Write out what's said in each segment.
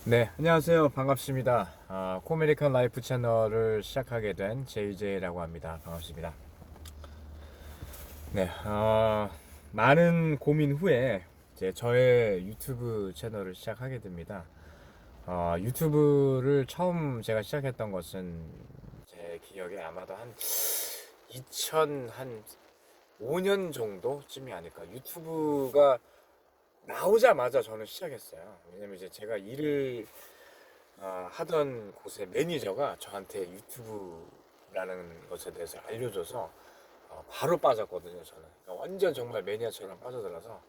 네, 안녕하세요. 반갑습니다. 코메디컨 라이프 채널을 시작하게 된 JJ라고 합니다. 반갑습니다. 네, 많은 고민 후에 이제 저의 유튜브 채널을 시작하게 됩니다. 유튜브를 처음 제가 시작했던 것은 제 기억에 아마도 한 2005년 정도쯤이 아닐까. 유튜브가 나오자마자 저는 시작했어요. 왜냐면 이제 제가 일을 하던 곳의 매니저가 저한테 유튜브라는 것에 대해서 알려줘서 바로 빠졌거든요. 저는 그러니까 완전 정말 매니아처럼 빠져들어서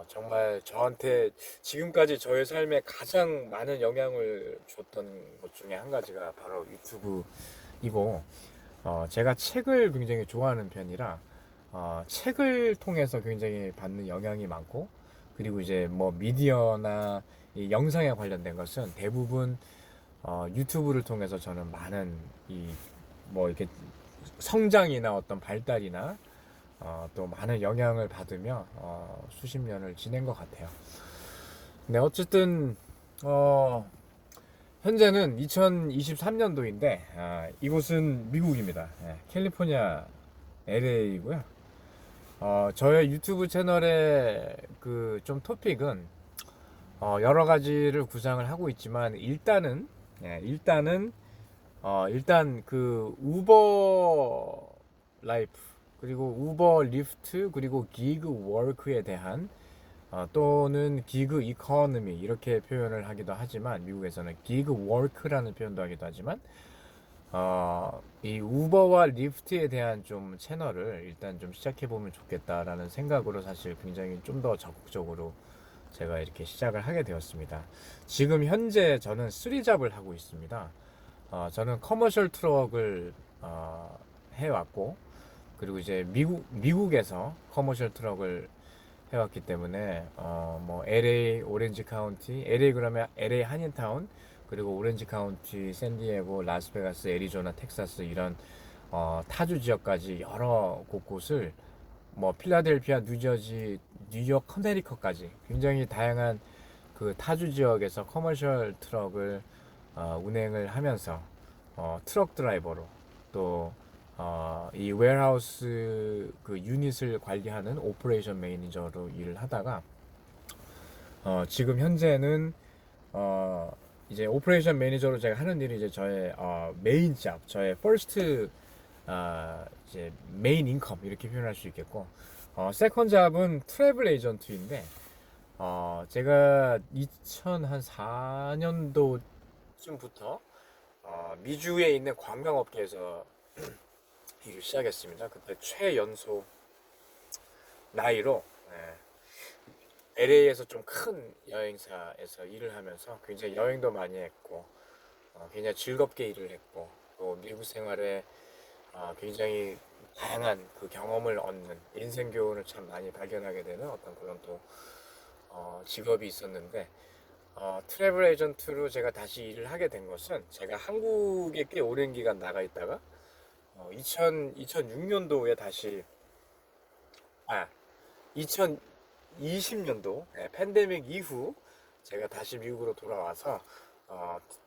정말 저한테 지금까지 저의 삶에 가장 많은 영향을 줬던 것 중에 한 가지가 바로 유튜브이고, 제가 책을 굉장히 좋아하는 편이라 책을 통해서 굉장히 받는 영향이 많고, 그리고 이제 뭐 미디어나 이 영상에 관련된 것은 대부분 유튜브를 통해서 저는 많은 이 뭐 이렇게 성장이나 어떤 발달이나 또 많은 영향을 받으며 수십 년을 지낸 것 같아요. 네, 어쨌든 현재는 2023년도인데 이곳은 미국입니다. 캘리포니아 LA이고요. 저의 유튜브 채널의 그 좀 토픽은 여러 가지를 구상을 하고 있지만 일단 그 우버 라이프, 그리고 우버 리프트, 그리고 기그 워크에 대한 또는 기그 이코노미 이렇게 표현을 하기도 하지만, 미국에서는 기그 워크라는 표현도 하기도 하지만 이 우버와 리프트에 대한 좀 채널을 일단 좀 시작해 보면 좋겠다라는 생각으로 사실 굉장히 좀 더 적극적으로 제가 이렇게 시작을 하게 되었습니다. 지금 현재 저는 쓰리잡을 하고 있습니다. 저는 커머셜 트럭을 해왔고, 그리고 이제 미국에서 커머셜 트럭을 해왔기 때문에 뭐 LA 오렌지 카운티, LA 그러면 LA 한인타운, 그리고 오렌지 카운티, 샌디에고, 라스베가스, 애리조나, 텍사스 이런 타주 지역까지 여러 곳곳을, 뭐 필라델피아, 뉴저지, 뉴욕, 커네리컷까지 굉장히 다양한 그 타주 지역에서 커머셜 트럭을 운행을 하면서 트럭 드라이버로, 또 이 웨어하우스 그 유닛을 관리하는 오퍼레이션 매니저로 일을 하다가 지금 현재는 어, 이제 오퍼레이션 매니저로 제가 하는 일이 이제 저의 메인 잡, 저의 퍼스트 이제 메인 인컴 이렇게 표현할 수 있겠고, 세컨 잡은 트래블 에이전트인데, 제가 2004년도쯤부터 미주에 있는 관광업계에서 일을 시작했습니다. 그때 최연소 나이로 LA에서 좀 큰 여행사에서 일을 하면서 굉장히 여행도 많이 했고, 굉장히 즐겁게 일을 했고, 또 미국 생활에 굉장히 다양한 그 경험을 얻는 인생 교훈을 참 많이 발견하게 되는 어떤 그런 또 직업이 있었는데, 트래블 에이전트로 제가 다시 일을 하게 된 것은, 제가 한국에 꽤 오랜 기간 나가 있다가 2006년도에 다시, 아 2020년도 팬데믹 이후 제가 다시 미국으로 돌아와서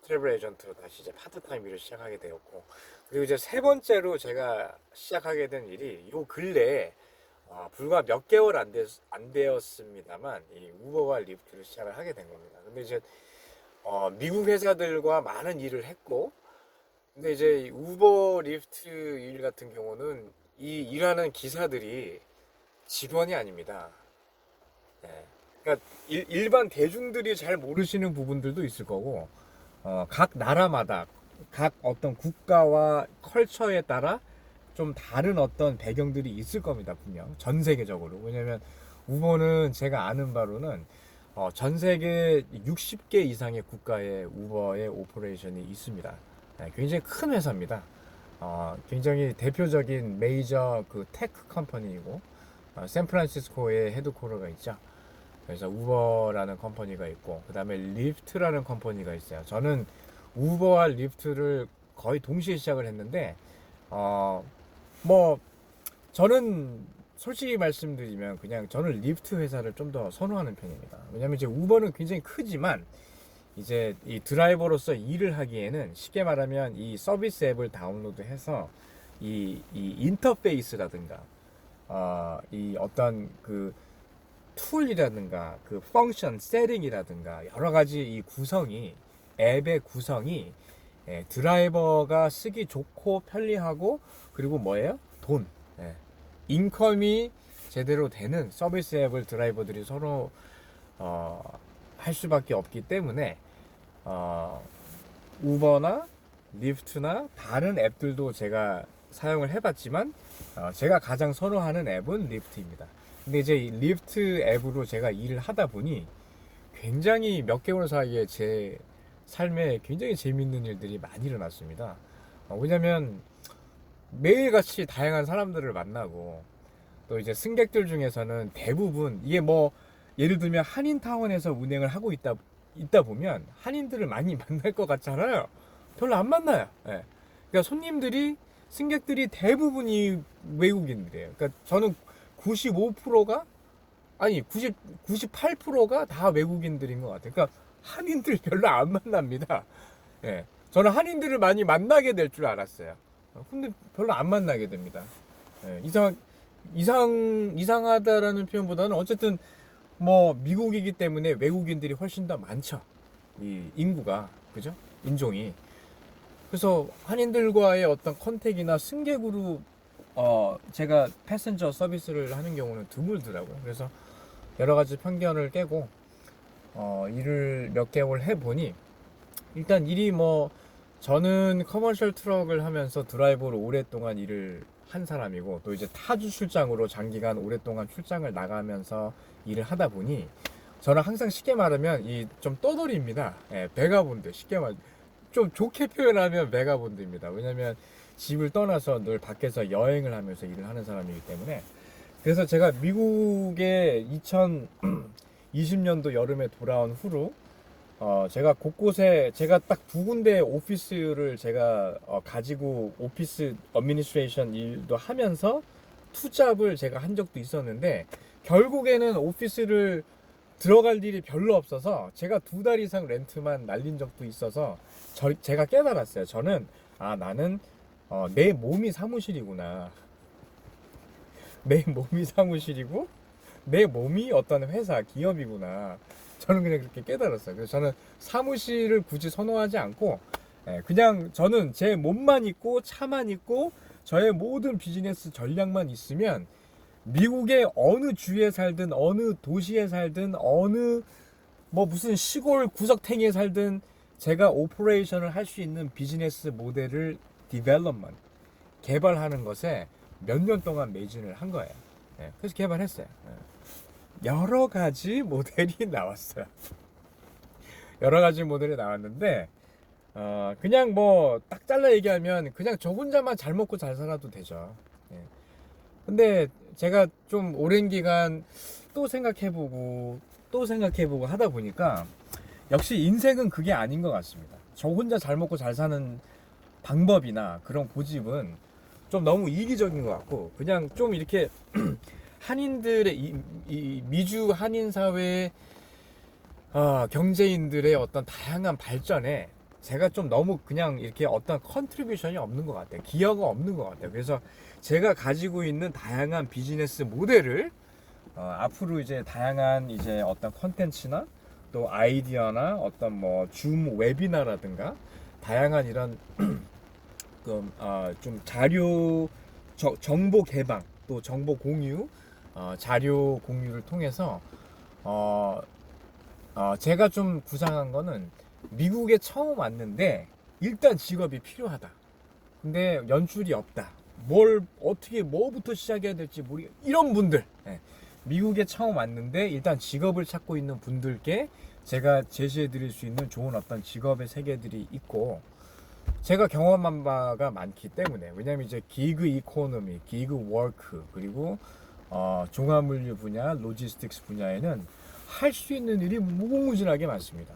트래블 에이전트로 다시 이제 파트타임 일을 시작하게 되었고, 그리고 이제 세 번째로 제가 시작하게 된 일이 요 근래에 불과 몇 개월 안 되었습니다만 이 우버와 리프트를 시작을 하게 된 겁니다. 근데 이제 미국 회사들과 많은 일을 했고, 근데 이제 우버 리프트 일 같은 경우는 이 일하는 기사들이 직원이 아닙니다. 네. 그러니까 일반 대중들이 잘 모르시는 부분들도 있을 거고, 각 나라마다 각 어떤 국가와 컬처에 따라 좀 다른 어떤 배경들이 있을 겁니다, 분명. 전 세계적으로. 왜냐면 우버는 제가 아는 바로는 전 세계 60개 이상의 국가에 우버의 오퍼레이션이 있습니다. 네, 굉장히 큰 회사입니다. 굉장히 대표적인 메이저 그 테크 컴퍼니이고, 샌프란시스코에 헤드코어가 있죠. 그래서 우버라는 컴퍼니가 있고, 그 다음에 리프트라는 컴퍼니가 있어요. 저는 우버와 리프트를 거의 동시에 시작을 했는데, 뭐 저는 솔직히 말씀드리면 그냥 저는 리프트 회사를 좀 더 선호하는 편입니다. 왜냐면 이제 우버는 굉장히 크지만 이제 이 드라이버로서 일을 하기에는 쉽게 말하면 이 서비스 앱을 다운로드해서 이 인터페이스라든가 이 어떤 그 툴이라든가 그 펑션 세팅이라든가 여러 가지 이 구성이 앱의 구성이 드라이버가 쓰기 좋고 편리하고 그리고 뭐예요? 돈, 인컴이 제대로 되는 서비스 앱을 드라이버들이 서로 할 수밖에 없기 때문에 우버나 리프트나 다른 앱들도 제가 사용을 해봤지만 제가 가장 선호하는 앱은 리프트입니다. 근데 이제 이 리프트 앱으로 제가 일을 하다 보니 굉장히 몇 개월 사이에 제 삶에 굉장히 재밌는 일들이 많이 일어났습니다. 왜냐면 매일같이 다양한 사람들을 만나고 또 이제 승객들 중에서는 대부분 이게 뭐 예를 들면 한인타운에서 운행을 하고 있다 보면 한인들을 많이 만날 것 같잖아요. 별로 안 만나요. 예. 그러니까 손님들이 승객들이 대부분이 외국인들이에요. 그러니까 저는 95%가 아니 98%가 다 외국인들인 것 같아요. 그러니까 한인들 별로 안 만납니다. 예. 저는 한인들을 많이 만나게 될 줄 알았어요. 근데 별로 안 만나게 됩니다. 예. 이상하다라는 표현보다는 어쨌든 뭐 미국이기 때문에 외국인들이 훨씬 더 많죠. 이 인구가, 그죠? 인종이. 그래서 한인들과의 어떤 컨택이나 승객으로 제가 패센저 서비스를 하는 경우는 드물더라고요. 그래서 여러 가지 편견을 깨고 일을 몇 개월 해보니 일단 일이 뭐 저는 커머셜 트럭을 하면서 드라이버로 오랫동안 일을 한 사람이고 또 이제 타주 출장으로 장기간 오랫동안 출장을 나가면서 일을 하다 보니 저는 항상 쉽게 말하면 이 좀 떠돌이입니다. 예, 베가본드 쉽게 말 좀 좋게 표현하면 베가본드입니다. 왜냐면 집을 떠나서 늘 밖에서 여행을 하면서 일을 하는 사람이기 때문에 그래서 제가 미국에 2020년도 여름에 돌아온 후로 제가 곳곳에 제가 딱 두 군데 오피스를 제가 가지고 오피스 어미니스트레이션 일도 하면서 투잡을 제가 한 적도 있었는데 결국에는 오피스를 들어갈 일이 별로 없어서 제가 2달 이상 렌트만 날린 적도 있어서 제가 깨달았어요. 저는 나는 내 몸이 사무실이구나. 내 몸이 사무실이고 내 몸이 어떤 회사 기업이구나. 저는 그냥 그렇게 깨달았어요. 그래서 저는 사무실을 굳이 선호하지 않고 그냥 저는 제 몸만 있고 차만 있고 저의 모든 비즈니스 전략만 있으면 미국의 어느 주에 살든 어느 도시에 살든 어느 뭐 무슨 시골 구석탱이에 살든 제가 오퍼레이션을 할 수 있는 비즈니스 모델을 디벨롭먼트 개발하는 것에 몇 년 동안 매진을 한 거예요. 그래서 개발했어요. 여러 가지 모델이 나왔어요. 여러 가지 모델이 나왔는데 그냥 뭐 딱 잘라 얘기하면 그냥 저 혼자만 잘 먹고 잘 살아도 되죠. 근데 제가 좀 오랜 기간 또 생각해보고 하다 보니까 역시 인생은 그게 아닌 것 같습니다. 저 혼자 잘 먹고 잘 사는 방법이나 그런 고집은 좀 너무 이기적인 것 같고 그냥 좀 이렇게 한인들의 이 미주 한인 사회 경제인들의 어떤 다양한 발전에 제가 좀 너무 그냥 이렇게 어떤 컨트리뷰션이 없는 것 같아요. 기여가 없는 것 같아요. 그래서 제가 가지고 있는 다양한 비즈니스 모델을 앞으로 이제 다양한 이제 어떤 컨텐츠나 또 아이디어나 어떤 뭐 줌 웨비나라든가 다양한 이런 좀 자료 정보 개방 또 정보 공유 자료 공유를 통해서 제가 좀 구상한 거는 미국에 처음 왔는데 일단 직업이 필요하다. 근데 연출이 없다. 뭘 어떻게 뭐부터 시작해야 될지 모르겠. 이런 분들 미국에 처음 왔는데 일단 직업을 찾고 있는 분들께 제가 제시해 드릴 수 있는 좋은 어떤 직업의 세계들이 있고 제가 경험한 바가 많기 때문에 왜냐면 이제 기그 이코노미, 기그 워크 그리고 종합물류 분야, 로지스틱스 분야에는 할 수 있는 일이 무궁무진하게 많습니다.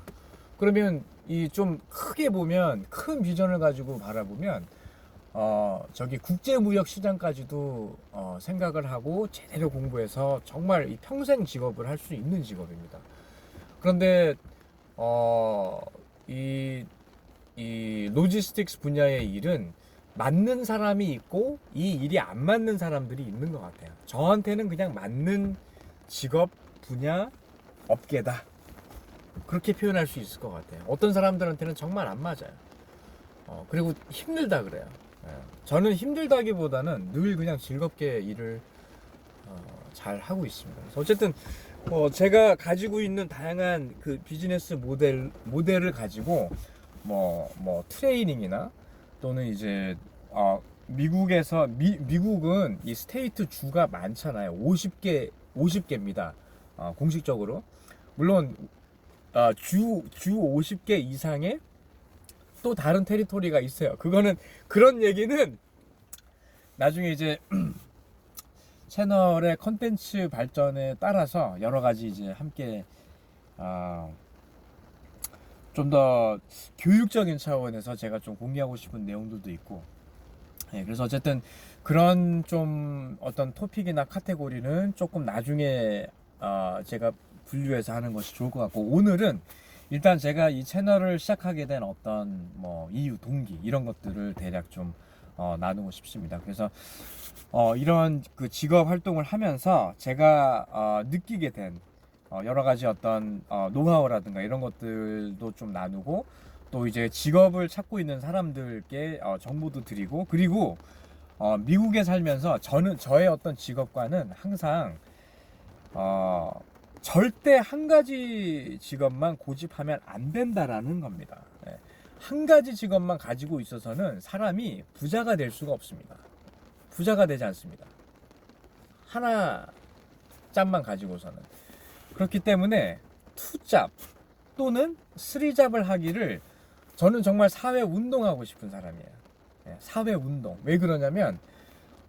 그러면 이 좀 크게 보면 큰 비전을 가지고 바라보면 저기 국제무역 시장까지도 생각을 하고 제대로 공부해서 정말 이 평생 직업을 할 수 있는 직업입니다. 그런데 이 로지스틱스 분야의 일은 맞는 사람이 있고 이 일이 안 맞는 사람들이 있는 것 같아요. 저한테는 그냥 맞는 직업, 분야, 업계다. 그렇게 표현할 수 있을 것 같아요. 어떤 사람들한테는 정말 안 맞아요. 그리고 힘들다 그래요. 저는 힘들다기보다는 늘 그냥 즐겁게 일을 잘 하고 있습니다. 그래서 어쨌든 제가 가지고 있는 다양한 그 비즈니스 모델을 가지고 뭐 트레이닝이나 또는 이제 미국은 이 스테이트 주가 많잖아요. 50개입니다. 공식적으로. 물론 주 50개 이상의 또 다른 테리토리가 있어요. 그런 얘기는 나중에 이제 채널의 컨텐츠 발전에 따라서 여러 가지 이제 함께 좀 더 교육적인 차원에서 제가 좀 공개하고 싶은 내용들도 있고, 그래서 어쨌든 그런 좀 어떤 토픽이나 카테고리는 조금 나중에 제가 분류해서 하는 것이 좋을 것 같고, 오늘은 일단 제가 이 채널을 시작하게 된 어떤 이유, 동기 이런 것들을 대략 좀 나누고 싶습니다. 그래서 이런 그 직업 활동을 하면서 제가 느끼게 된 여러 가지 어떤 노하우라든가 이런 것들도 좀 나누고, 또 이제 직업을 찾고 있는 사람들께 정보도 드리고, 그리고 미국에 살면서 저의 어떤 직업과는 항상 절대 한 가지 직업만 고집하면 안 된다라는 겁니다. 한 가지 직업만 가지고 있어서는 사람이 부자가 될 수가 없습니다. 부자가 되지 않습니다. 하나 짭만 가지고서는. 그렇기 때문에 투잡 또는 쓰리잡을 하기를, 저는 정말 사회 운동하고 싶은 사람이에요. 사회 운동. 왜 그러냐면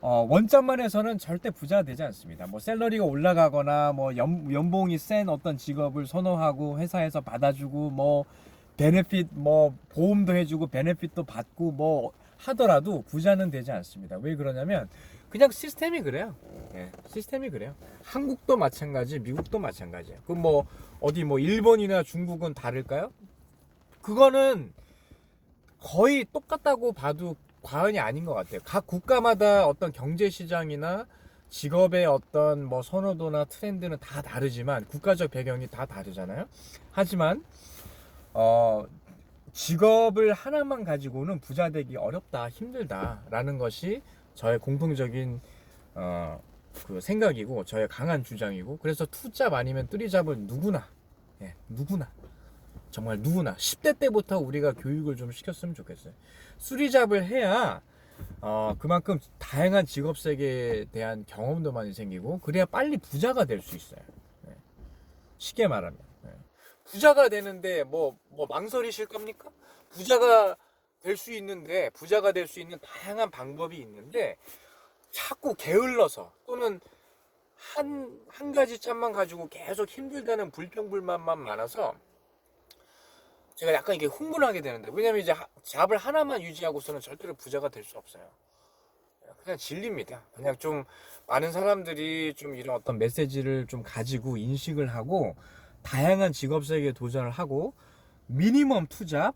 원점만 해서는 절대 부자가 되지 않습니다. 샐러리가 올라가거나 연봉이 센 어떤 직업을 선호하고 회사에서 받아주고 베네핏 보험도 해주고 베네핏도 받고 하더라도 부자는 되지 않습니다. 왜 그러냐면 그냥 시스템이 그래요. 시스템이 그래요. 한국도 마찬가지, 미국도 마찬가지예요. 그럼 어디 일본이나 중국은 다를까요? 그거는 거의 똑같다고 봐도 과언이 아닌 것 같아요. 각 국가마다 어떤 경제 시장이나 직업의 어떤 선호도나 트렌드는 다 다르지만, 국가적 배경이 다 다르잖아요. 하지만 직업을 하나만 가지고는 부자 되기 어렵다, 힘들다라는 것이 저의 공통적인 그 생각이고, 저의 강한 주장이고, 그래서 투잡 아니면 쓰리잡을 누구나 정말 누구나 10대 때부터 우리가 교육을 좀 시켰으면 좋겠어요. 쓰리잡을 해야 그만큼 다양한 직업 세계에 대한 경험도 많이 생기고, 그래야 빨리 부자가 될 수 있어요. 쉽게 말하면 부자가 되는데 망설이실 겁니까? 부자가 될 수 있는데, 부자가 될 수 있는 다양한 방법이 있는데 자꾸 게을러서 또는 한 가지 짬만 가지고 계속 힘들다는 불평불만만 많아서 제가 약간 이게 흥분하게 되는데, 왜냐면 이제 잡을 하나만 유지하고서는 절대로 부자가 될 수 없어요. 그냥 진리입니다. 그냥 좀 많은 사람들이 좀 이런 어떤 메시지를 좀 가지고 인식을 하고 다양한 직업 세계에 도전을 하고, 미니멈 투잡